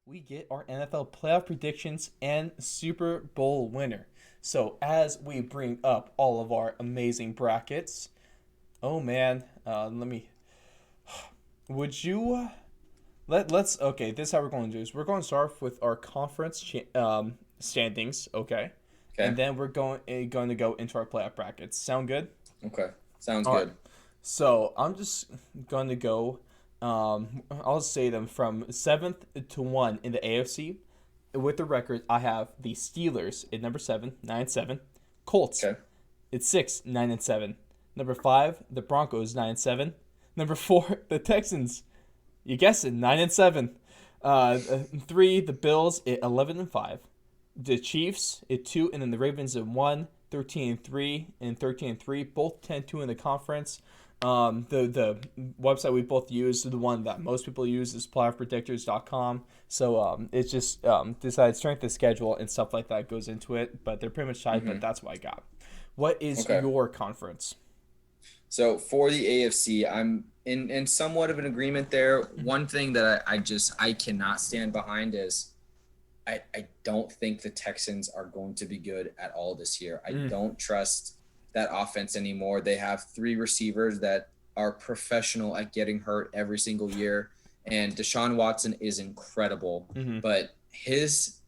we get our NFL playoff predictions and Super Bowl winner. So, as we bring up all of our amazing brackets, oh man, let me. Would you let's okay? This is how we're going to do is we're going to start with our conference standings, okay, and Okay. then we're going to go into our playoff brackets. Sound good? Okay. Sounds All right. good. So I'm just going to go. I'll say them from seventh to one in the AFC. With the record, I have the Steelers at number seven, 9-7. Colts Okay. at six, 9-7. Number five, the Broncos, 9-7. Number four, the Texans. You guessed it, 9-7. Three, the Bills at 11-5. The Chiefs at two, and then the Ravens at one, 13-3 and 13-3. Both 10-2 in the conference. The website we both use, the one that most people use, is playoffpredictors.com. So it's just decides strength of schedule and stuff like that goes into it. But they're pretty much tied. But Mm-hmm. that's what I got. What is Okay. your conference? So for the AFC, I'm in somewhat of an agreement there. Mm-hmm. One thing that I cannot stand behind is I don't think the Texans are going to be good at all this year. I Mm, don't trust that offense anymore. They have three receivers that are professional at getting hurt every single year. And Deshaun Watson is incredible, mm-hmm. but his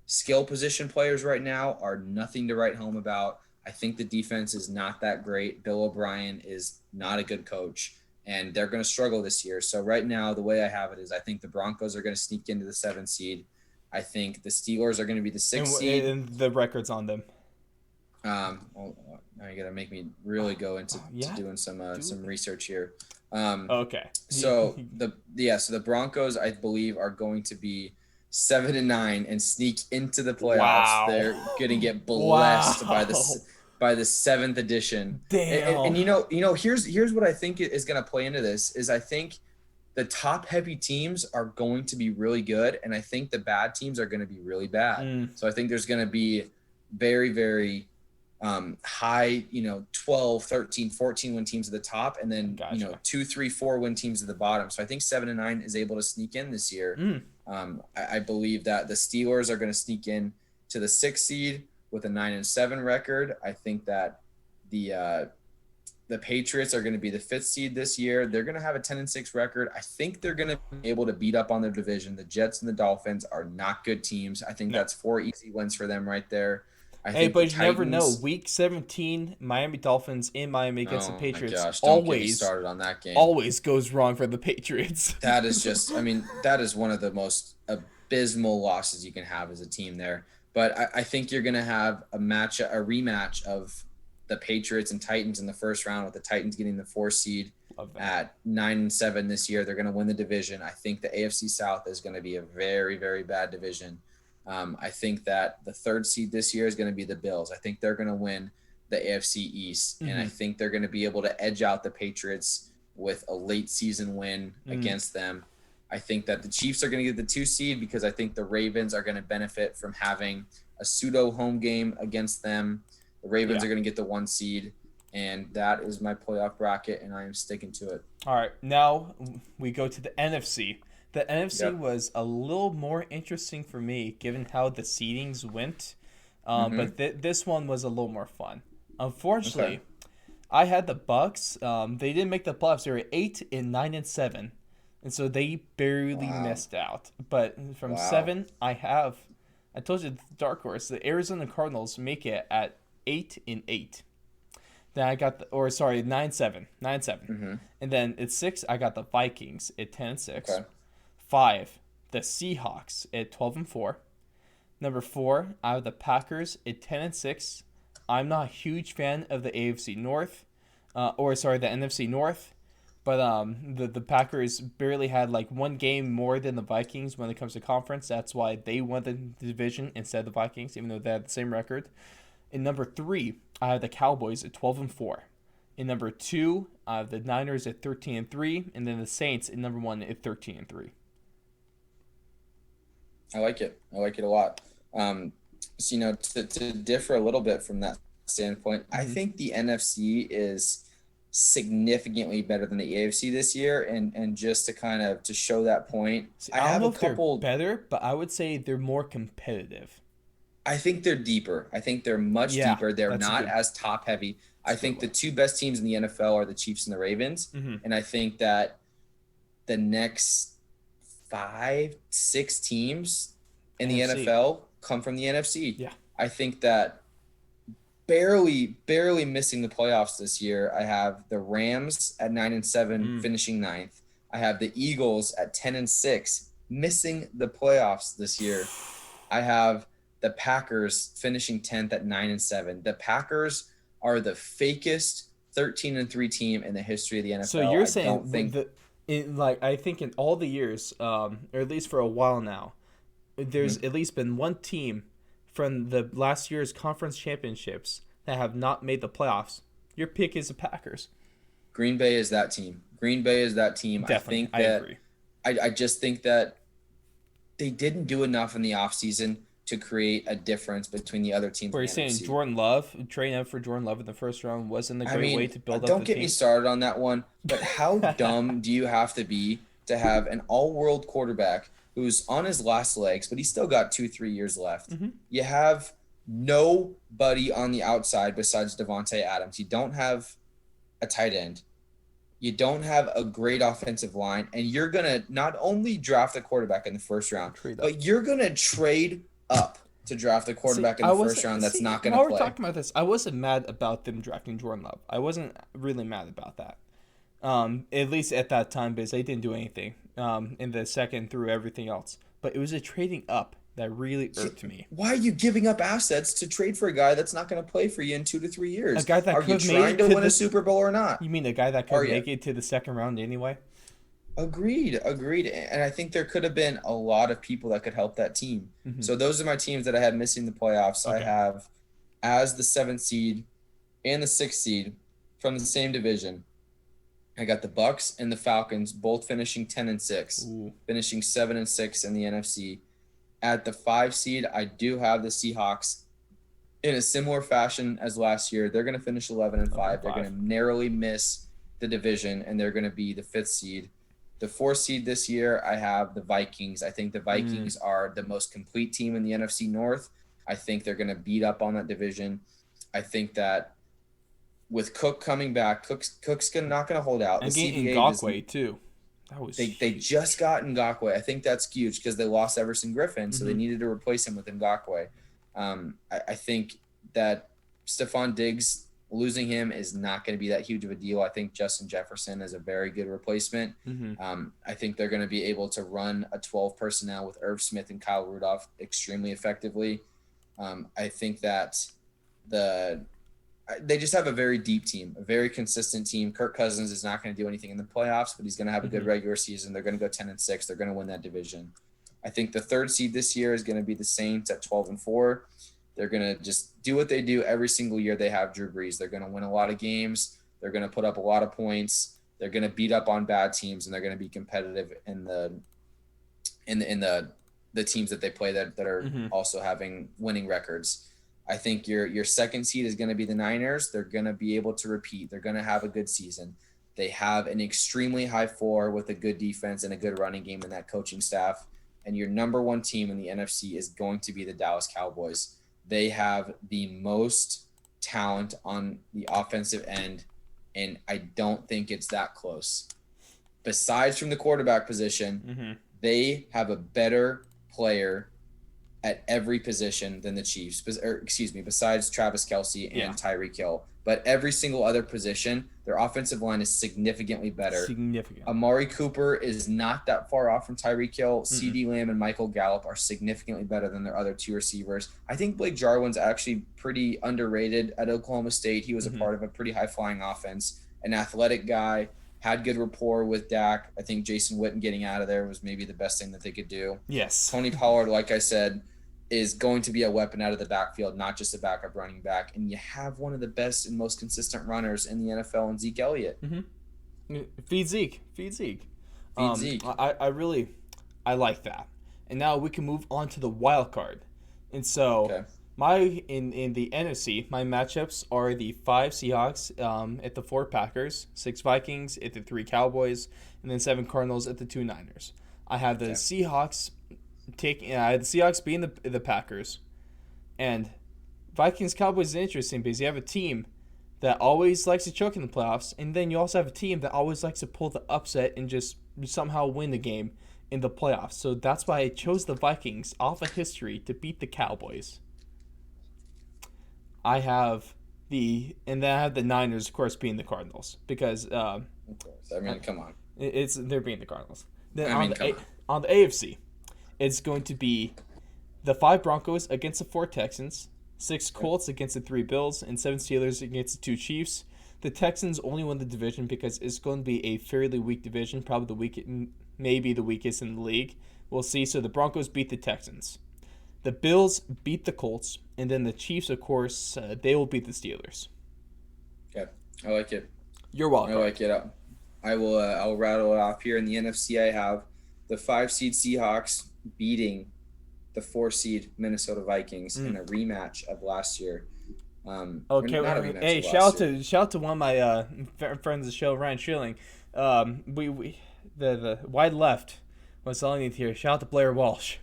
skill position players right now are nothing to write home about. I think the defense is not that great. Bill O'Brien is not a good coach, and they're going to struggle this year. So right now, the way I have it is I think the Broncos are going to sneak into the 7th seed. I think the Steelers are going to be the 6th seed. And the records on them. Well, now you got to make me really go into Yeah, doing do some it. research here. Um, Okay. so the Broncos, I believe, are going to be 7-9 and sneak into the playoffs. Wow. They're going to get blessed by Wow. the seventh edition. And Damn. here's what I think is going to play into this is I think the top heavy teams are going to be really good, and I think the bad teams are going to be really bad. Mm, So I think there's going to be very, very high, 12, 13, 14 win teams at the top, and then, gotcha. 2, 3, 4 win teams at the bottom. So I think 7-9 is able to sneak in this year. Mm, I believe that the Steelers are going to sneak in to the 6th seed with a 9-7 record. I think that the Patriots are going to be the 5th seed this year. They're going to have a 10-6 record. I think they're going to be able to beat up on their division. The Jets and the Dolphins are not good teams. I think no. that's 4 easy wins for them right there. I Hey, think the but you never know. Titans. Week 17, Miami Dolphins in Miami against the Oh my Patriots gosh, don't get me always, started on that game. always goes wrong for the Patriots. That is just, I mean, that is one of the most abysmal losses you can have as a team there. But I think you're going to have a rematch of the Patriots and Titans in the first round, with the Titans getting the 4 seed Love that. at 9-7 this year. They're going to win the division. I think the AFC South is going to be a very, very bad division. I think that the 3rd seed this year is going to be the Bills. I think they're going to win the AFC East, and I Mm-hmm. think they're going to be able to edge out the Patriots with a late season win Mm, against them. I think that the Chiefs are going to get the 2 seed because I think the Ravens are going to benefit from having a pseudo home game against them. The Ravens yeah. are going to get the 1 seed, and that is my playoff bracket, and I am sticking to it. All right. Now we go to the NFC. The NFC Yep. was a little more interesting for me given how the seedings went. Mm-hmm. But this one was a little more fun. Okay. Unfortunately, I had the Bucks. They didn't make the playoffs. They were 8 and 9-7, and so they barely Wow. missed out. But from Wow. seven, I told you, the dark horse. The Arizona Cardinals make it at 8-8. Then I got or sorry, 9-7, 9-7, Mm-hmm. and then at six, I got the Vikings at 10-6. Okay. Five, the Seahawks at 12-4. Number four, I have the Packers at 10-6. I'm not a huge fan of the AFC North, or sorry, the NFC North, but the Packers barely had like one game more than the Vikings when it comes to conference. That's why they won the division instead of the Vikings, even though they had the same record. In number three, I have the Cowboys at 12-4. In number two, I have the Niners at 13-3, and then the Saints in number one at 13-3. I like it. I like it a lot. So, to differ a little bit from that standpoint, I Mm-hmm. think the NFC is significantly better than the AFC this year. And just to kind of to show that point, See, I I don't have know a if they're couple. better, but I would say they're more competitive. I think they're deeper. I think they're much Yeah, deeper. They're that's a not good, as top heavy. I that's a good think the one. two best teams in the NFL are the Chiefs and the Ravens. Mm-hmm. And I think that the next 5, 6 teams in the NFC. NFL come from the NFC. Yeah. I think that barely missing the playoffs this year. I have the Rams at 9-7, Mm. finishing ninth. I have the Eagles at 10-6, missing the playoffs this year. I have the Packers finishing 10th at 9-7. The Packers are the fakest 13-3 team in the history of the NFL. So you're I saying don't think I think in all the years, or at least for a while now, there's at least been one team from the last year's conference championships that have not made the playoffs. Your pick is the Packers. Green Bay is that team. Green Bay is that team. Definitely, I think agree. I just think that they didn't do enough in the offseason to create a difference between the other teams Where in you're the saying NFC. Jordan Love, trading up for Jordan Love in the first round wasn't a great way to build up don't the get team. me started on that one, but how dumb do you have to be to have an all-world quarterback who's on his last legs, but he's still got 2-3 years left? Mm-hmm. You have nobody on the outside besides Devontae Adams. You don't have a tight end. You don't have a great offensive line, and you're going to not only draft a quarterback in the first round, but you're going to trade up to draft a quarterback in the first round that's not going to play. While we're talking about this, I wasn't mad about them drafting Jordan Love. I wasn't really mad about that. At least at that time, because they didn't do anything in the second through everything else. But it was a trading up that really irked me. Why are you giving up assets to trade for a guy that's not going to play for you in 2 to 3 years? A guy that are you could make trying it to to win the- a Super Bowl or not? You mean a guy that Are could you? make it to the second round anyway? Agreed. And I think there could have been a lot of people that could help that team. Mhm. So those are my teams that I had missing the playoffs. I Okay. have as the 7th seed and the 6th seed from the same division. I got the Bucks and the Falcons both finishing 10-6, Ooh. finishing 7-6 in the NFC. At the 5 seed, I do have the Seahawks in a similar fashion as last year. They're going to finish 11-5. They're going to narrowly miss the division, and they're going to be the 5th seed. The 4th seed this year, I have the Vikings. I think the Vikings are the most complete team in the NFC North. I think they're going to beat up on that division. I think that with Cook coming back, Cook's not going to hold out. And The getting CBA does- Ngakoue too. That was They huge. just got Ngakoue. I think that's huge because they lost Everson Griffin, so they Mhm. needed to replace him with Ngakoue. I think that Stephon Diggs, losing him is not going to be that huge of a deal. I think Justin Jefferson is a very good replacement. Mhm. I think they're going to be able to run a 12 personnel with Irv Smith and Kyle Rudolph extremely effectively. I think that they just have a very deep team, a very consistent team. Kirk Cousins is not going to do anything in the playoffs, but he's going to have a good regular season. They're going to go 10-6. They're going to win that division. I think the 3rd seed this year is going to be the Saints at 12-4. They're going to just do what they do every single year they have Drew Brees. They're going to win a lot of games. They're going to put up a lot of points. They're going to beat up on bad teams, and they're going to be competitive in the teams that they play that are also having winning records. I think your 2nd seed is going to be the Niners. They're going to be able to repeat. They're going to have a good season. They have an extremely high floor with a good defense and a good running game in that coaching staff. And your number 1 team in the NFC is going to be the Dallas Cowboys. They have the most talent on the offensive end, and I don't think it's that close. Besides from the quarterback position, they have a better player at every position than the Chiefs, besides Travis Kelce and Tyreek Hill. But every single other position, their offensive line is significantly better. Amari Cooper is not that far off from Tyreek Hill. CeeDee Lamb and Michael Gallup are significantly better than their other 2 receivers. I think Blake Jarwin's actually pretty underrated at Oklahoma State. He was a part of a pretty high-flying offense, an athletic guy, had good rapport with Dak. I think Jason Witten getting out of there was maybe the best thing that they could do. Yes. Tony Pollard, like I said, is going to be a weapon out of the backfield, not just a backup running back. And you have one of the best and most consistent runners in the NFL in Zeke Elliott. Feed Zeke. Zeke. I like that. And now we can move on to the wild card. And so In the NFC, my matchups are the 5 Seahawks at the 4 Packers, 6 Vikings at the 3 Cowboys, and then 7 Cardinals at the 2 Niners. I have the Okay. Seahawks I have the Seahawks being the Packers, and Vikings Cowboys is interesting because you have a team that always likes to choke in the playoffs, and then you also have a team that always likes to pull the upset and just somehow win the game in the playoffs. So that's why I chose the Vikings off of history to beat the Cowboys. And then I have the Niners, of course, being the Cardinals because Of course. I mean, come on. they're being the Cardinals. Then I mean, come on. on the AFC, it's going to be the 5 Broncos against the 4 Texans, 6 Colts against the 3 Bills, and 7 Steelers against the 2 Chiefs. The Texans only won the division because it's going to be a fairly weak division, probably maybe the weakest in the league. We'll see. So the Broncos beat the Texans. The Bills beat the Colts, and then the Chiefs, of course, they will beat the Steelers. Okay. I like it. You're I welcome. like it. I'll rattle it off here. In the NFC, I have the 5 seed Seahawks beating the 4 seed Minnesota Vikings in a rematch of last year. Okay, not a rematch hey, of last year. shout out to one of my friends of the show, Ryan Schilling. The wide left was all I need here. Shout out to Blair Walsh.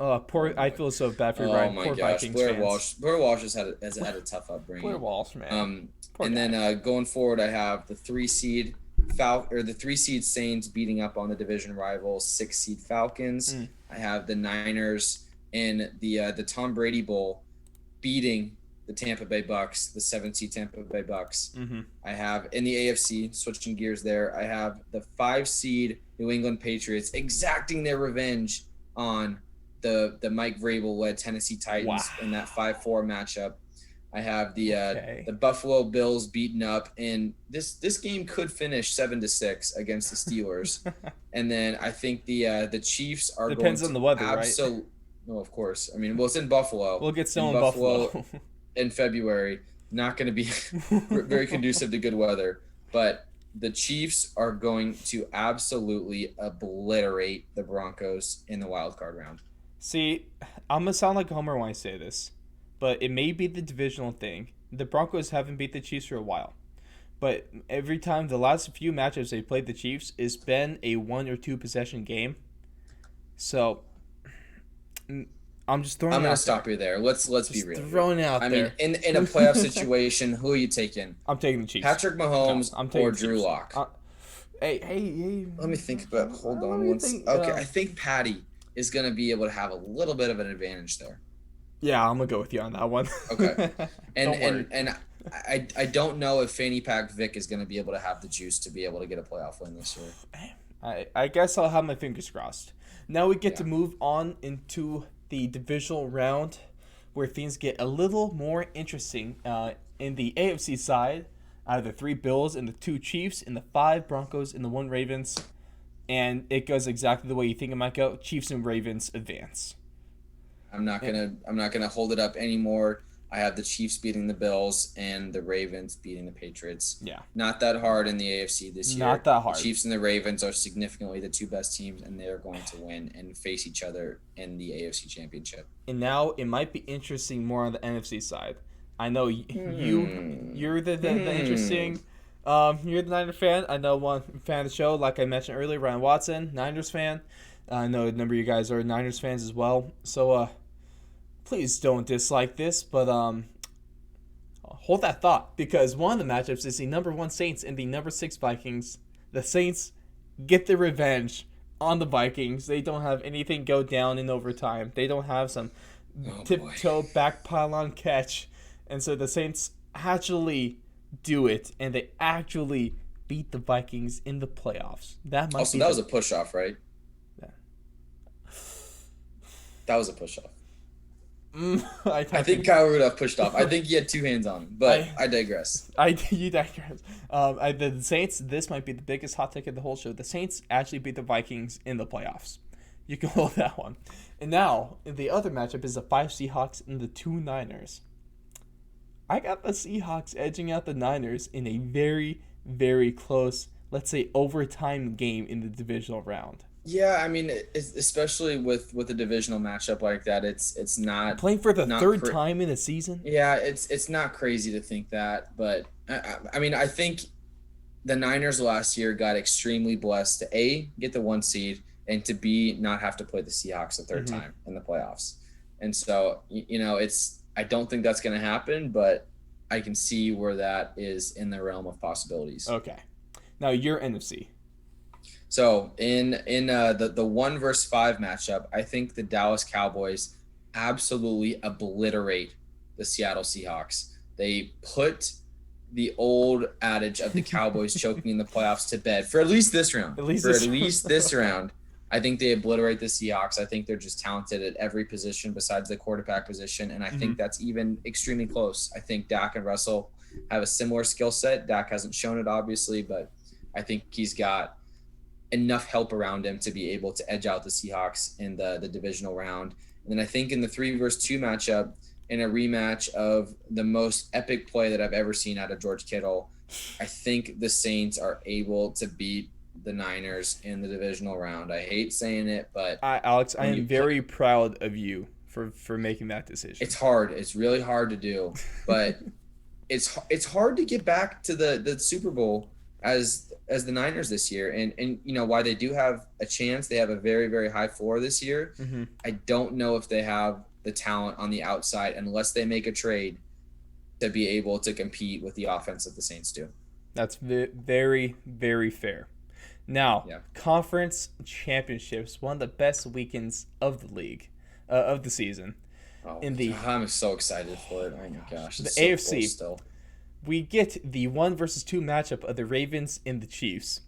Oh, poor! I feel so bad for Oh Ryan. my Poor gosh, Vikings Blair fans. Walsh. Blair Walsh has had a tough upbringing. Blair Walsh, man. Poor And guy. then going forward, I have the 3 seed the 3 seed Saints beating up on the division rival 6 seed Falcons. I have the Niners in the Tom Brady Bowl beating the Tampa Bay Bucks, the 7 seed Tampa Bay Bucks. I have in the AFC, switching gears there, I have the 5 seed New England Patriots exacting their revenge on the Mike Vrabel led Tennessee Titans in that 5-4 matchup. I have the Buffalo Bills beaten up, and this game could finish 7-6 against the Steelers. And then I think the Chiefs are Depends going on to the weather, right? No, of course. I mean, well, it's in Buffalo. We'll get snow in Buffalo. In February. Not going to be very conducive to good weather, but the Chiefs are going to absolutely obliterate the Broncos in the wild card round. See, I'm gonna sound like a homer when I say this, but it may be the divisional thing. The Broncos haven't beat the Chiefs for a while, but every time the last few matchups they played the Chiefs, it's been a 1 or 2 possession game. So I'm just throwing. I'm going to to stop you there. Let's be real. Throwing it out I there. mean, in a playoff situation, who are you taking? I'm taking the Chiefs. Patrick Mahomes I'm taking or the Drew Chiefs. Lock? Hey. Let me think about. Hold on. Okay, I think Patty is going to be able to have a little bit of an advantage there. Yeah, I'm gonna go with you on that one. Okay. And I don't know if Fanny Pack Vic is going to be able to have the juice to be able to get a playoff win this year. I guess I'll have my fingers crossed. Now we get to move on into the divisional round, where things get a little more interesting. In the AFC side, I have the 3 Bills and the 2 Chiefs and the 5 Broncos and the 1 Ravens, and it goes exactly the way you think it might go. Chiefs and Ravens advance. I'm not gonna hold it up anymore. I have the Chiefs beating the Bills and the Ravens beating the Patriots. Yeah. Not that hard in the AFC this year. Not that hard. The Chiefs and the Ravens are significantly the 2 best teams, and they're going to win and face each other in the AFC Championship. And now it might be interesting more on the NFC side. I know you're the interesting. You're the Niners fan. I know one fan of the show, like I mentioned earlier, Ryan Watson, Niners fan. I know a number of you guys are Niners fans as well. So please don't dislike this, but hold that thought, because one of the matchups is the number 1 Saints and the number 6 Vikings. The Saints get their revenge on the Vikings. They don't have anything go down in overtime. They don't have some tiptoe back pylon catch. And so the Saints actually do it, and they actually beat the Vikings in the playoffs. That was a push-off, right? Yeah. That was a push-off. I think Kyle Rudolph pushed off. I think he had 2 hands on him, but I digress. You digress. The Saints, this might be the biggest hot take of the whole show. The Saints actually beat the Vikings in the playoffs. You can hold that one. And now, the other matchup is the 5 Seahawks and the 2 Niners. I got the Seahawks edging out the Niners in a very, very close, let's say, overtime game in the divisional round. Yeah, I mean, especially with a divisional matchup like that, it's not Playing for the not third cra- time in a season? yeah, it's not crazy to think that, but I mean, I think the Niners last year got extremely blessed to A, get the 1 seed, and to B, not have to play the Seahawks a third Mm-hmm. time in the playoffs. And so, I don't think that's going to happen, but I can see where that is in the realm of possibilities. Okay. Now your NFC. So in the 1 versus 5 matchup, I think the Dallas Cowboys absolutely obliterate the Seattle Seahawks. They put the old adage of the Cowboys choking in the playoffs to bed for at least this round. At least For at this. least this round, I think they obliterate the Seahawks. I think they're just talented at every position besides the quarterback position, and I think that's even extremely close. I think Dak and Russell have a similar skill set. Dak hasn't shown it obviously, but I think he's got enough help around him to be able to edge out the Seahawks in the divisional round. And then I think in the 3 versus 2 matchup, in a rematch of the most epic play that I've ever seen out of George Kittle, I think the Saints are able to beat the Niners in the divisional round. I hate saying it, but Alex, I when am you play, very proud of you for making that decision. it's hard. It's really hard to do, but it's hard to get back to the Super Bowl as the Niners this year, and why they do have a chance. They have a very very high floor this year. Mm-hmm. I don't know if they have the talent on the outside unless they make a trade to be able to compete with the offense that the Saints do. That's very, very fair. Now, Yeah. conference championships, one of the best weekends of the league, of the season. Oh, In the I'm so excited for it. Oh my gosh, the it's so AFC, close still. we get the 1 versus 2 matchup of the Ravens and the Chiefs.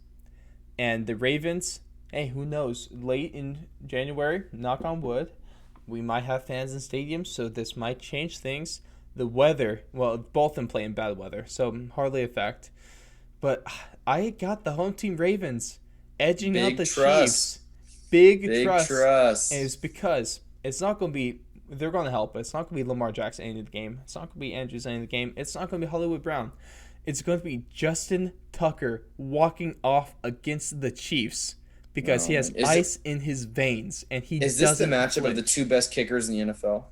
And the Ravens, hey, who knows? Late in January, knock on wood, we might have fans in stadiums, so this might change things. The weather, well, both of them play in bad weather, so hardly affect. But I got the home team Ravens edging out Big the trust. Chiefs. Big Big trust. And trust. it's because it's not going to be, they're going to help. It's not going to be Lamar Jackson ending the game. It's not going to be Andrews ending the game. It's not going to be Hollywood Brown. It's going to be Justin Tucker walking off against the Chiefs because he has ice in his veins and he Is this the doesn't matchup of the flinch. 2 best kickers in the NFL?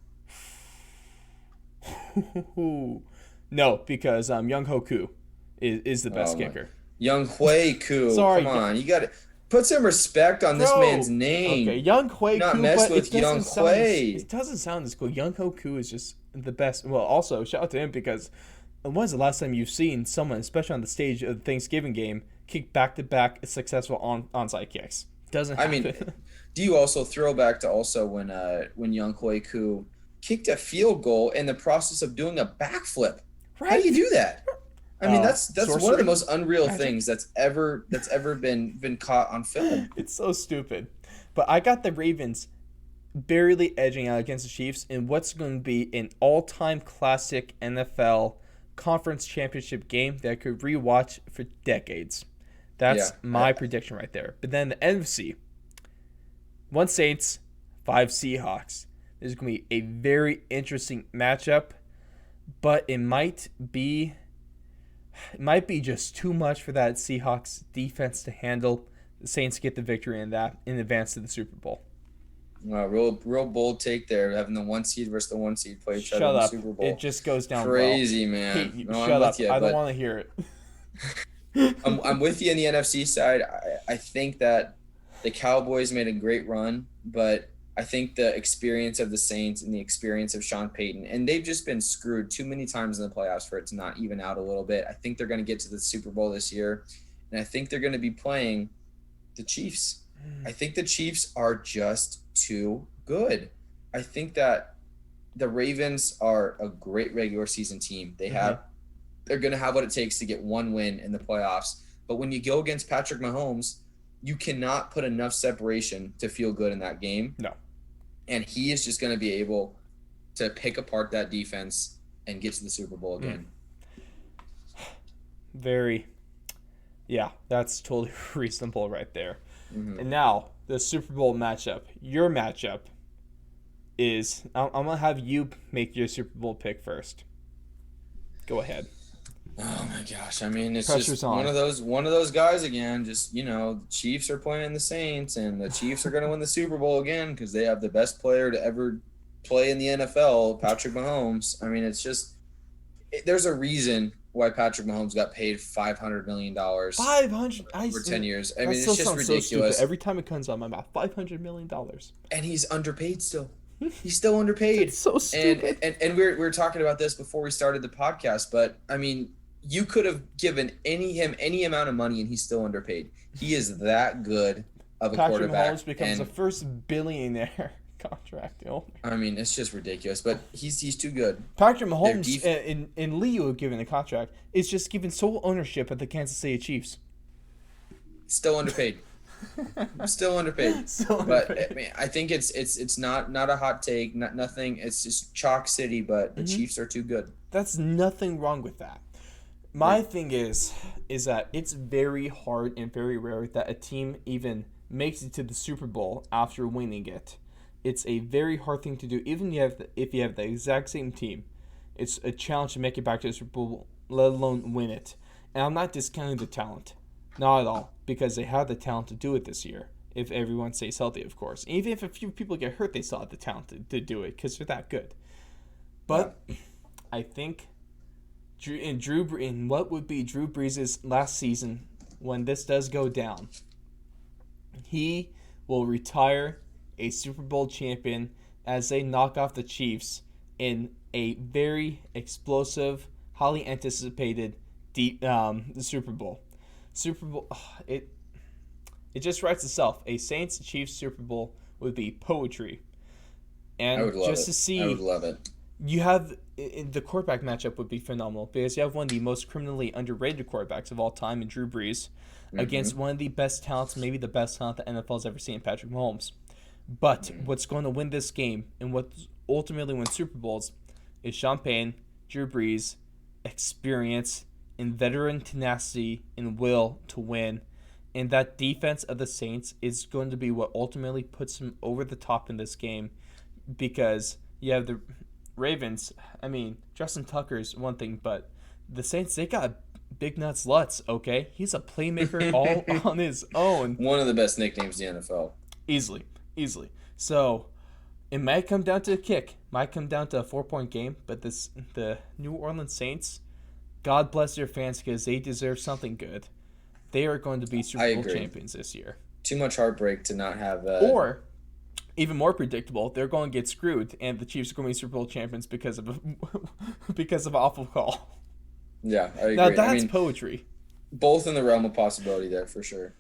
No, because Young Hoku is the best Oh my. kicker. Young Hui Koo. Sorry, Come on. You got to put some respect on this Bro. man's Okay, name. Young Hui Not Koo, mess but with it Young doesn't sound Hui. it doesn't sound as cool. Young Hoku is just the best. Well, also shout out to him because when's the last time you've seen someone, especially on the stage of the Thanksgiving game, kick back-to-back successful onside kicks? Doesn't I happen. mean, do you also throw back to also when Young Hui Koo kicked a field goal in the process of doing a backflip? Right? How do you do that? I mean, that's one of sorcery? the most unreal Magic? things that's ever been caught on film. It's so stupid. But I got the Ravens barely edging out against the Chiefs in what's going to be an all-time classic NFL conference championship game that I could rewatch for decades. That's Yeah. my prediction right there. But then the NFC, 1 Saints, 5 Seahawks. This is going to be a very interesting matchup, but it might be just too much for that Seahawks defense to handle. The Saints get the victory in that in advance to the Super Bowl. Real bold take there, having the 1 seed versus the 1 seed play each other Shut in the up. Super Bowl. It just goes down Crazy, well. man. Hey, No, shut I'm up. with you, I don't but want to hear it. I'm with you in the NFC side. I think that the Cowboys made a great run, but I think the experience of the Saints and the experience of Sean Payton, and they've just been screwed too many times in the playoffs for it to not even out a little bit. I think they're going to get to the Super Bowl this year, and I think they're going to be playing the Chiefs. I think the Chiefs are just too good. I think that the Ravens are a great regular season team. They're going to have what it takes to get 1 win in the playoffs. But when you go against Patrick Mahomes, you cannot put enough separation to feel good in that game. No. And he is just going to be able to pick apart that defense and get to the Super Bowl again. Yeah, that's totally reasonable right there. Mm-hmm. And now, the Super Bowl matchup. Your matchup is, I'm going to have you make your Super Bowl pick first. Go ahead. Oh my gosh! I mean, it's Pressure's just on. one of those guys again. Just the Chiefs are playing the Saints, and the Chiefs are going to win the Super Bowl again because they have the best player to ever play in the NFL, Patrick Mahomes. I mean, there's a reason why Patrick Mahomes got paid $500 million 500. over 10 years. I That mean, still it's just sounds so stupid. ridiculous, Every time it comes out of my mouth, $500 million. and he's underpaid still. He's still underpaid. It's so stupid. And we were talking about this before we started the podcast, but I mean, you could have given him any amount of money and he's still underpaid. He is that good of a Patrick quarterback. Mahomes becomes the first billionaire contract owner. I mean, it's just ridiculous, but he's too good. Patrick Mahomes in Leo given the contract is just given sole ownership of the Kansas City Chiefs. Still underpaid. Still underpaid. But I mean, I think it's not a hot take, nothing. It's just chalk city, but the Chiefs are too good. That's nothing wrong with that. My thing is that it's very hard and very rare that a team even makes it to the Super Bowl after winning it. It's a very hard thing to do, even if you have the exact same team. It's a challenge to make it back to the Super Bowl, let alone win it. And I'm not discounting the talent, not at all, because they have the talent to do it this year. If everyone stays healthy, of course. Even if a few people get hurt, they still have the talent to do it because they're that good. But I think in what would be Drew Brees' last season, when this does go down, he will retire a Super Bowl champion as they knock off the Chiefs in a very explosive, highly anticipated Super Bowl. Super Bowl, it just writes itself. A Saints Chiefs Super Bowl would be poetry, and I would love just it. to see, I would love it. you have the quarterback matchup would be phenomenal because you have one of the most criminally underrated quarterbacks of all time in Drew Brees against one of the best talents, maybe the best talent the NFL's ever seen, Patrick Mahomes. But what's going to win this game and what ultimately wins Super Bowls is Sean Payne, Drew Brees, experience, and veteran tenacity and will to win. And that defense of the Saints is going to be what ultimately puts them over the top in this game because you have the Ravens. I mean, Justin Tucker's one thing, but the Saints, they got Big Nuts Lutz, okay? He's a playmaker all on his own. One of the best nicknames in the NFL. Easily. So it might come down to a kick. Might come down to a 4-point game, but the New Orleans Saints, God bless their fans because they deserve something good. They are going to be Super Bowl champions this year. Too much heartbreak to not have Or, even more predictable, they're going to get screwed, and the Chiefs are going to be Super Bowl champions because of an awful call. Yeah, I agree. Now that's poetry. Both in the realm of possibility there for sure.